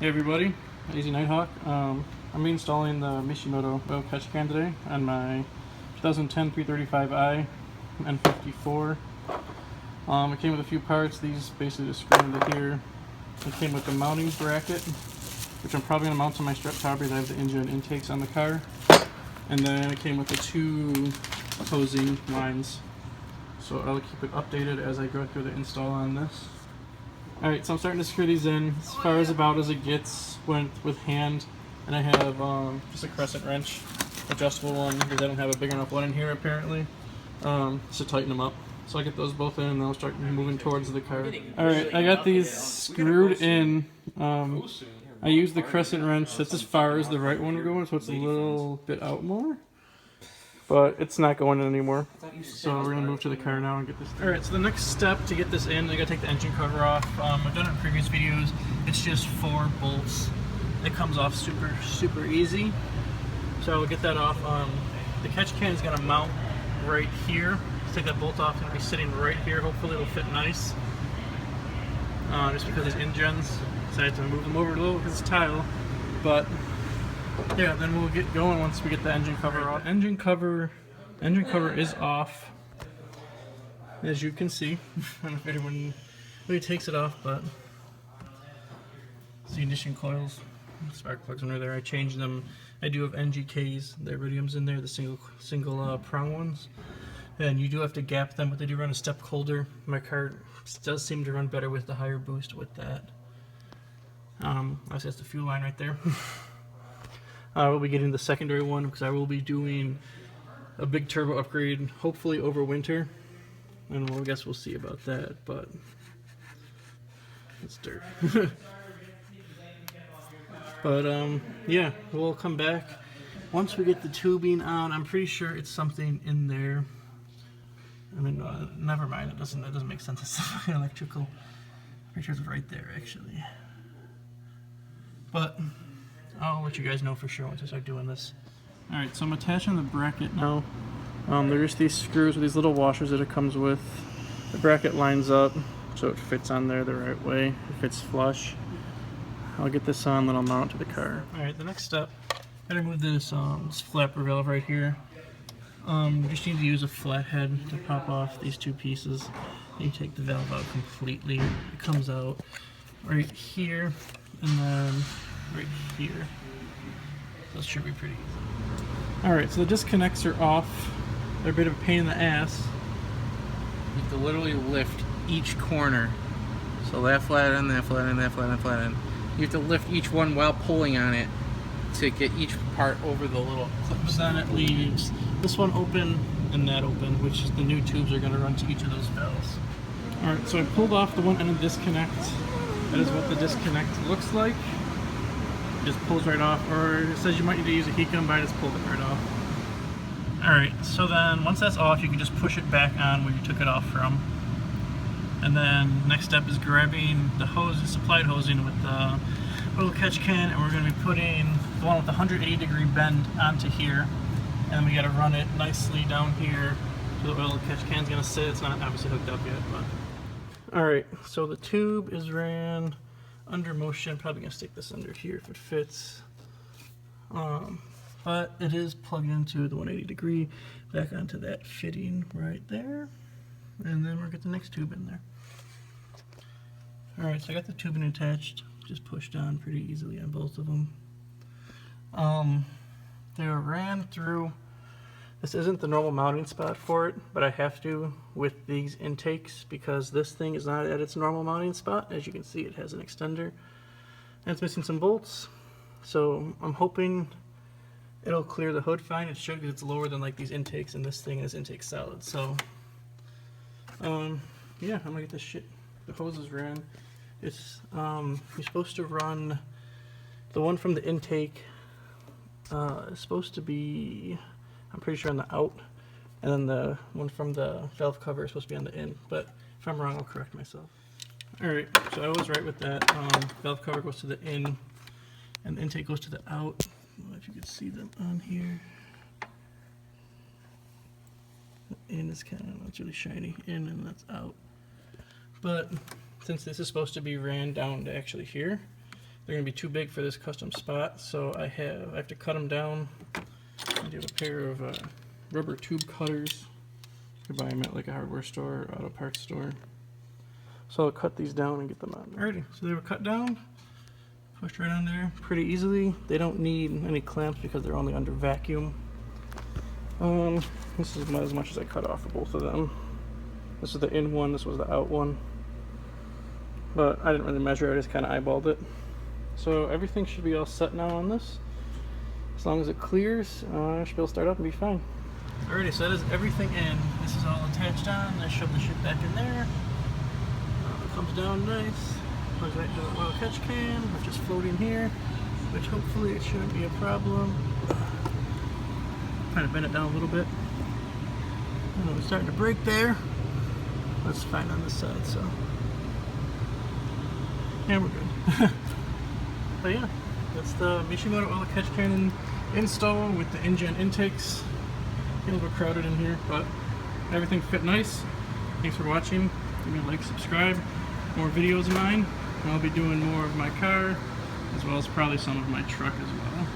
Hey everybody, Easy Nighthawk. I'm installing the Mishimoto oil catch can today on my 2010 335i N54. It came with a few parts. These basically just screw into here. It came with the mounting bracket, which I'm probably going to mount to my strut top because I have the engine intakes on the car. And then it came with the two hosing lines. So I'll keep it updated as I go through the install on this. Alright, so I'm starting to screw these in as far as about as it gets with hand. And I have just a crescent wrench, adjustable one, because I don't have a big enough one in here apparently, just to tighten them up. So I get those both in and then I'll start moving towards the car. Alright, I got these screwed in. I use the crescent wrench that's as far as the right one will go, so it's a little bit out more. But it's not going in anymore. So we're gonna move to the car now and get this. Alright, so the next step to get this in, I gotta take the engine cover off. I've done it in previous videos. It's just 4 bolts. It comes off super easy. So I'll get that off. The catch can is gonna mount right here. Let's take that bolt off. It's gonna be sitting right here. Hopefully it'll fit nice. Just because these ingens, so I have to move them over a little because it's tile. But yeah, then we'll get going once we get the engine cover off. Engine cover is off, as you can see. I don't know if anyone really takes it off, but it's the ignition coils, spark plugs under there. I changed them. I do have NGKs, the iridiums in there, the single prong ones, and you do have to gap them, but they do run a step colder. My car does seem to run better with the higher boost with that. Obviously that's the fuel line right there. I will be getting the secondary one because I will be doing a big turbo upgrade, hopefully over winter, and I guess we'll see about that. But it's dirt. But yeah, we'll come back once we get the tubing on. I'm pretty sure it's something in there. I mean, never mind. It doesn't make sense. It's electrical. Pretty sure it's right there actually. But I'll let you guys know for sure once I start doing this. Alright, so I'm attaching the bracket now. There's these screws with these little washers that it comes with. The bracket lines up so it fits on there the right way. It fits flush. I'll get this on, then I'll mount it to the car. Alright, the next step, I gotta remove this flapper valve right here. You just need to use a flathead to pop off these two pieces. And you take the valve out completely. It comes out right here and then right here. That should be pretty easy. Alright, so the disconnects are off. They're a bit of a pain in the ass. You have to literally lift each corner. So that flat end, that flat end, that flat end, that flat end. You have to lift each one while pulling on it to get each part over the little clips. Then it leaves this one open and that open, which is the new tubes are going to run to each of those valves. Alright, so I pulled off the one end of the disconnect. That is what the disconnect looks like. It just pulls right off, or it says you might need to use a heat gun, but I just pulled it right off. Alright, so then once that's off, you can just push it back on where you took it off from. And then next step is grabbing the hose, supplied hosing with the oil catch can, and we're going to be putting the one with the 180-degree bend onto here. And we got to run it nicely down here so the oil catch can's going to sit. It's not obviously hooked up yet, but... Alright, so the tube is ran under motion. Probably going to stick this under here if it fits. But it is plugged into the 180-degree, back onto that fitting right there. And then we'll get the next tube in there. Alright, so I got the tubing attached, just pushed on pretty easily on both of them. They were ran through. This isn't the normal mounting spot for it, but I have to with these intakes because this thing is not at its normal mounting spot. As you can see, it has an extender and it's missing some bolts. So I'm hoping it'll clear the hood fine. It should because it's lower than like these intakes, and this thing is intake solid. So yeah, I'm gonna get this shit. The hoses ran. It's you're supposed to run the one from the intake. Is supposed to be, I'm pretty sure, on the out, and then the one from the valve cover is supposed to be on the in. But if I'm wrong, I'll correct myself. All right, so I was right with that. Valve cover goes to the in, and the intake goes to the out. I don't know if you can see them on here. The in is kind of, it's really shiny in, and that's out. But since this is supposed to be ran down to actually here, they're gonna be too big for this custom spot, so I have to cut them down. I do have a pair of rubber tube cutters. You can buy them at like a hardware store or auto parts store. So I'll cut these down and get them on. Alrighty, so they were cut down, pushed right on there pretty easily. They don't need any clamps because they're only under vacuum. This is as much as I cut off of both of them. This is the in one, this was the out one. But I didn't really measure, I just kind of eyeballed it. So everything should be all set now on this. As long as it clears, I should be able to start up and be fine. Alrighty, so that is everything in. This is all attached on. I shove the shit back in there. It comes down nice. Plugs right into the oil catch can, which is floating here, which hopefully it shouldn't be a problem. Trying to bend it down a little bit. I know it's starting to break there. That's fine on this side, so. Yeah, we're good. But yeah, that's the Mishimoto oil catch can install with the injen intakes. Getting a little crowded in here, but everything fit nice. Thanks for watching. Give me a like, subscribe. More videos of mine. And I'll be doing more of my car, as well as probably some of my truck as well.